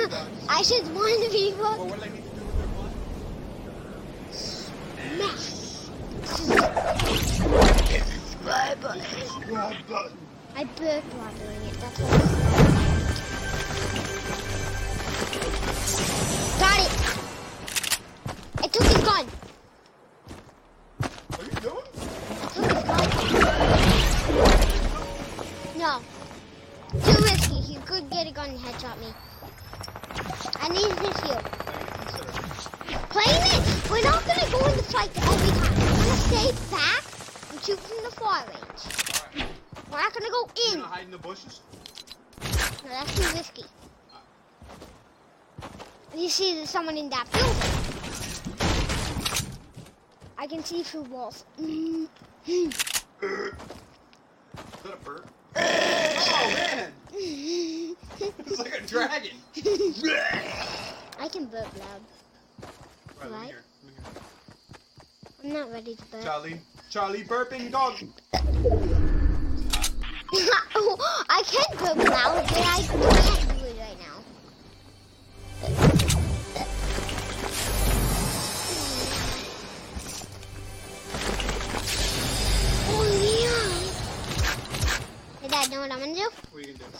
I should warn the people. Well, what do they need to do with their blood? Subscribe button. Subscribe button. I burped while doing it. That's what got it. I took his gun. What are you doing? I took his gun. No. Too risky. He could get a gun and headshot me. I need his heal. Playing it, we're not going to go in the fight every time. We're going to stay back and shoot from the far range. Alright. We're not going to go You in. gonna hide in the bushes? No, that's too risky. You see there's someone in that building. I can see through walls. Is that a bird? Oh man! It's like a dragon. I can burp loud. Right, let me Right. hear. I'm not ready to burp. Charlie burping dog. I can burp loud, but I can't do it right now. Oh yeah! Hey Dad, know what I'm gonna do? What are you gonna do?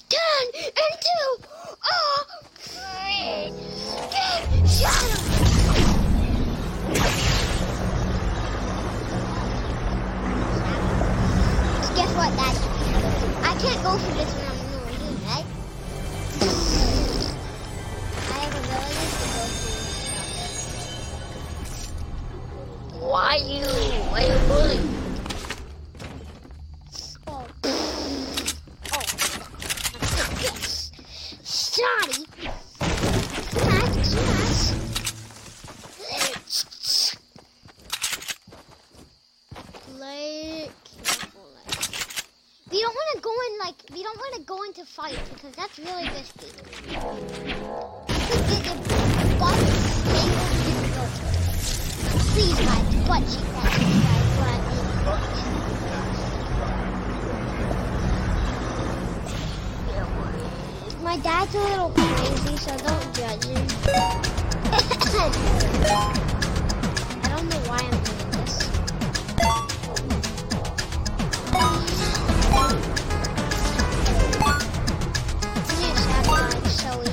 10 and 2! Oh! 3! Shut up! Guess what, Dad? I can't go for this when I'm in the room, right? I have abilities to go through. Why you? Why you bullying? Oh. Oh. Yes. Sorry. Smash. Like, careful. We don't want to go in we don't want to go into fight because that's really risky. You could get your butt tangled in the rope. Please, guys, butt cheek that subscribe. My dad's a little crazy, so don't judge him. I don't know why I'm doing this. Yeah, sabotage is so easy.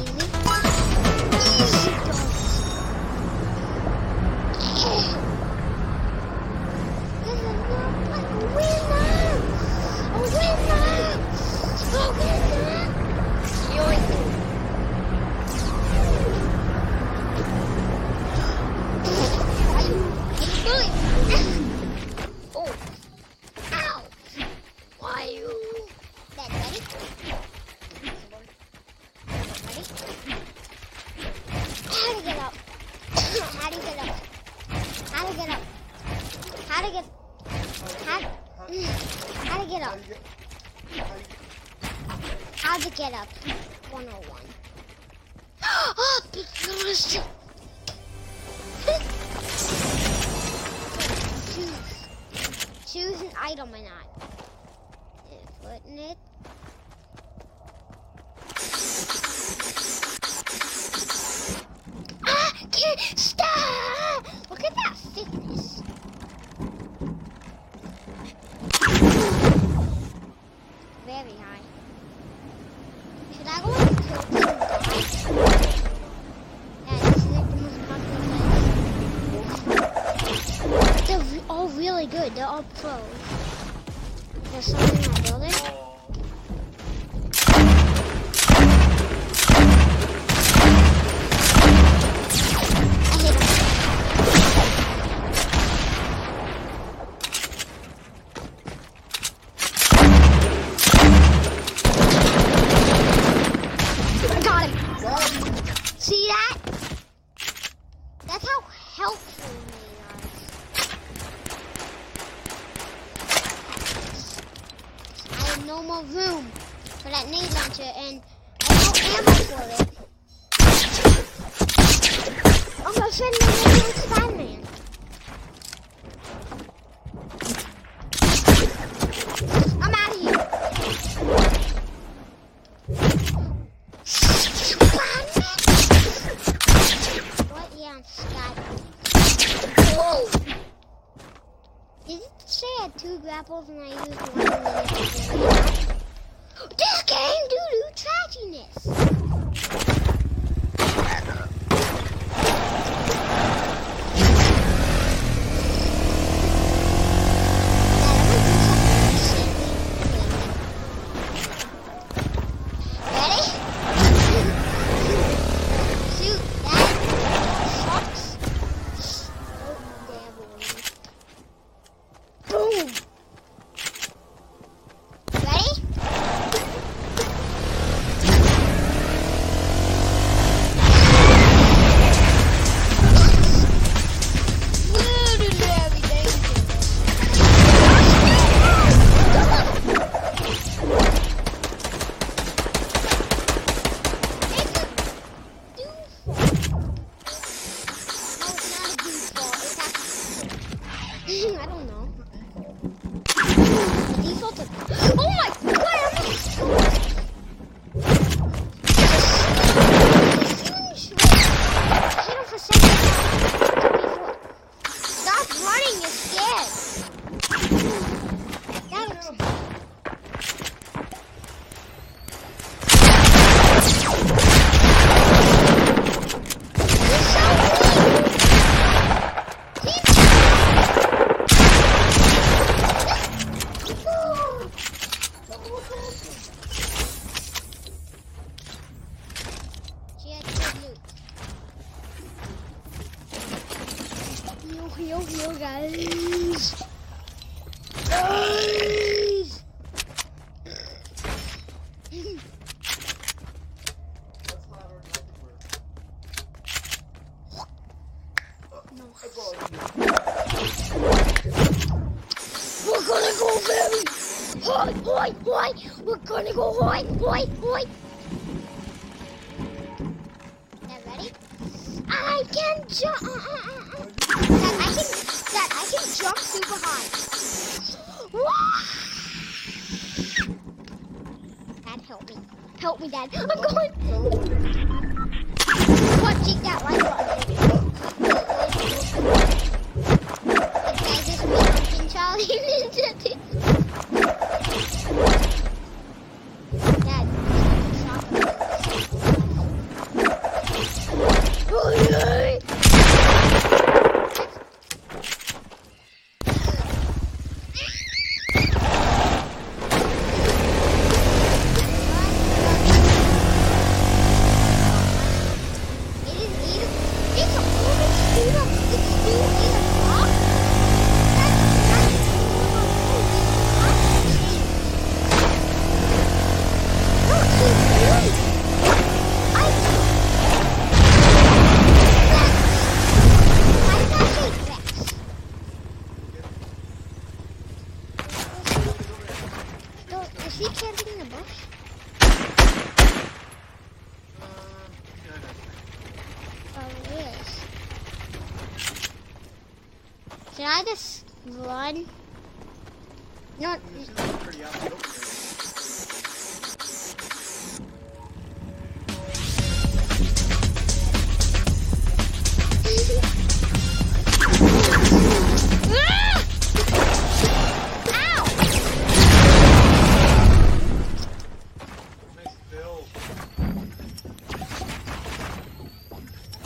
Easy does. This is not like a winner! A winner! A winner! Yoink! Oh! Ow! Why you? That ready? How to get up? How to get up? How to get up? How to get? How to get up? How to get up? 101. Oh, because choose an item or not. Put in it. Ah! Can't stop! Look at that fitness. Very high. Should I go and kill Team Guys? Yeah, this is like the most popular place. They're all really good. They're all pros. There's someone in my building. I hit him. I got him. See that? That's how helpful they are. I have no more room for that nade launcher, and I have no ammo for it. I'm gonna send them to Spider-Man. I'm out of here. Spider-Man! say I had 2 grapples and I used 1 minute. This game, doo-doo trashiness. I don't know. The default of... Oh my god, I'm not sure. Hit him for 7 seconds. Stop running, you're scared. That looks... Yo, guys. Guys. We're gonna go very high. We're gonna go high. That ready? I can jump. I can jump super high. Dad, help me. Help me, Dad. I'm going. What? Jake, that like button. Guys, this is me, Pumpkin Charlie Ninja. Dad, is he camping in the bush? Oh, it is. Should I just run? No. Pretty out there.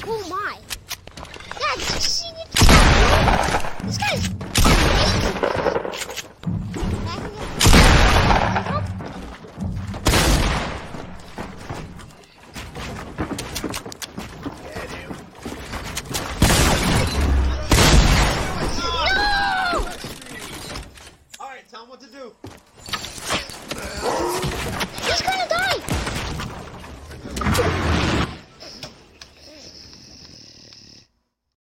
Oh my! Dad, did you see it? This guy's amazing! No! Alright, tell him what to do. He's gonna